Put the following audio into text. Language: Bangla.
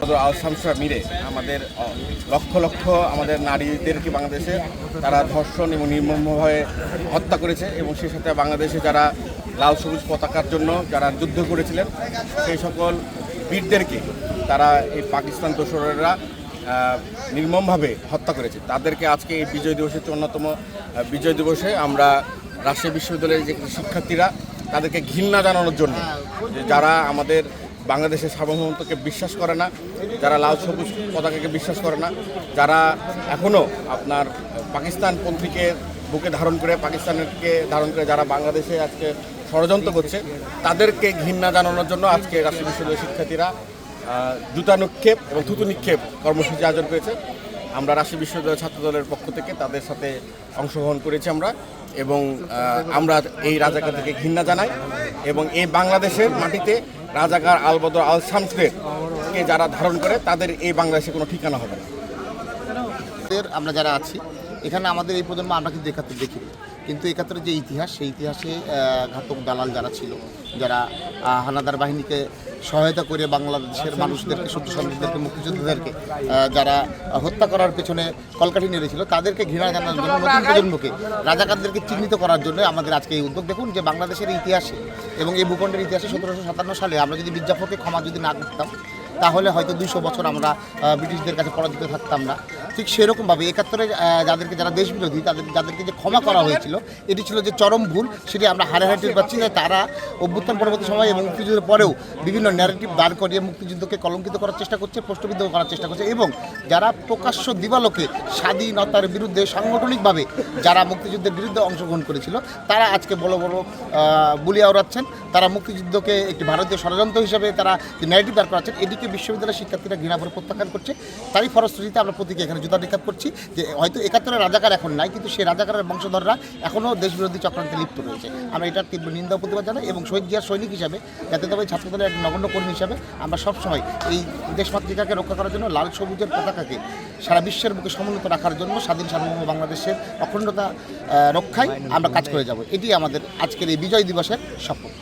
আল শামসুরা মিলে আমাদের লক্ষ লক্ষ আমাদের নারীদেরকে বাংলাদেশে তারা ধর্ষণ এবং নির্মমভাবে হত্যা করেছে এবং সেই সাথে বাংলাদেশে যারা লাল সবুজ পতাকার জন্য যারা যুদ্ধ করেছিলেন সেই সকল বীরদেরকে তারা এই পাকিস্তান দোসরেরা নির্মমভাবে হত্যা করেছে। তাদেরকে আজকে এই বিজয় দিবসের অন্যতম বিজয় দিবসে আমরা রাজশাহী বিশ্ববিদ্যালয়ের যে শিক্ষার্থীরা তাদেরকে ঘৃণা জানানোর জন্য, যে যারা আমাদের বাংলাদেশের সার্বভৌমত্বকে বিশ্বাস করে না, যারা লাল সবুজ পতাকাকে বিশ্বাস করে না, যারা এখনও আপনার পাকিস্তানপন্থীকে বুকে ধারণ করে পাকিস্তানকে ধারণ করে যারা বাংলাদেশে আজকে ষড়যন্ত্র করছে, তাদেরকে ঘৃণা জানানোর জন্য আজকে রাজশাহী বিশ্ববিদ্যালয়ের শিক্ষার্থীরা জুতা নিক্ষেপ এবং থুতু নিক্ষেপ কর্মসূচি আয়োজন করেছে। আমরা রাজশাহী বিশ্ববিদ্যালয় ছাত্রদলের পক্ষ থেকে তাদের সাথে অংশগ্রহণ করেছি এবং আমরা এই রাজাকারদেরকে ঘৃণা জানাই এবং এই বাংলাদেশের মাটিতে রাজাকার আল বদর আল শামসদেরকে যারা ধারণ করে তাদের এই বাংলাদেশে কোনো ঠিকানা হবে না। আমরা যারা আছি এখানে আমাদের এই প্রজন্ম আমরা কিন্তু ৭১ দেখিনি, কিন্তু ৭১-এর যে ইতিহাস সেই ইতিহাসে ঘাতক দালাল যারা ছিল, যারা হানাদার বাহিনীকে সহায়তা করে বাংলাদেশের মানুষদেরকে, সূর্য সন্তানদেরকে, মুক্তিযোদ্ধাদেরকে যারা হত্যা করার পেছনে কলকাঠি নেড়েছিল, তাদেরকে ঘৃণা জানানোর জন্য, নতুন প্রজন্মকে রাজাকারদেরকে চিহ্নিত করার জন্য আমাদের আজকে এই উদ্যোগ। দেখুন যে বাংলাদেশের ইতিহাসে এবং এই ভূখণ্ডের ইতিহাসে ১৭৫৭ সালে আমরা যদি মীর জাফরকে ক্ষমা যদি না করতাম তাহলে হয়তো ২০০ বছর আমরা ব্রিটিশদের কাছে পরাজিত থাকতাম না। ঠিক সেরকমভাবে ৭১-এ যাদেরকে যারা দেশবিরোধী যাদেরকে যে ক্ষমা করা হয়েছিল, এটি ছিল যে চরম ভুল, সেটি আমরা হারে হারে টের পাচ্ছি যে তারা অভ্যুত্থান পরবর্তী সময় এবং মুক্তিযুদ্ধের পরেও বিভিন্ন ন্যারেটিভ দাঁড় করিয়ে মুক্তিযুদ্ধকে কলঙ্কিত করার চেষ্টা করছে, প্রশ্নবিদ্ধ করার চেষ্টা করছে এবং যারা প্রকাশ্য দিবালোকে স্বাধীনতার বিরুদ্ধে সাংগঠনিকভাবে যারা মুক্তিযুদ্ধের বিরুদ্ধে অংশগ্রহণ করেছিল তারা আজকে বড় বড় বুলিয়া ওড়াচ্ছেন, তারা মুক্তিযুদ্ধকে একটি ভারতীয় ষড়যন্ত্র হিসেবে তারা যে ন্যারেটিভ দাঁড় করাচ্ছেন, এটিকে বিশ্ববিদ্যালয়ের শিক্ষার্থীরা ঘৃণা করে প্রত্যাখ্যান করছে। তারই ফলশ্রুতিতে আমরা প্রতীকে এখানে জুতা নিক্ষেপ করছি যে হয়তো ৭১-এর রাজাকার এখন নাই, কিন্তু সেই রাজাকারের বংশধররা এখনও দেশবিরোধী চক্রান্তে লিপ্ত রয়েছে। আমরা এটার তীব্র নিন্দা প্রতিবাদ জানাই এবং শহীদ জিয়ার সৈনিক হিসাবে, জাতীয়তাবাদী ছাত্রদলের এক নগণ্য কর্মী হিসাবে আমরা সবসময় এই দেশমাতৃকাকে রক্ষা করার জন্য, লাল সবুজের পতাকাকে সারা বিশ্বের বুকে সমুন্নত রাখার জন্য, স্বাধীন সার্বভৌম বাংলাদেশের অখণ্ডতা রক্ষায় আমরা কাজ করে যাব। এটি আমাদের আজকের এই বিজয় দিবসের শপথ।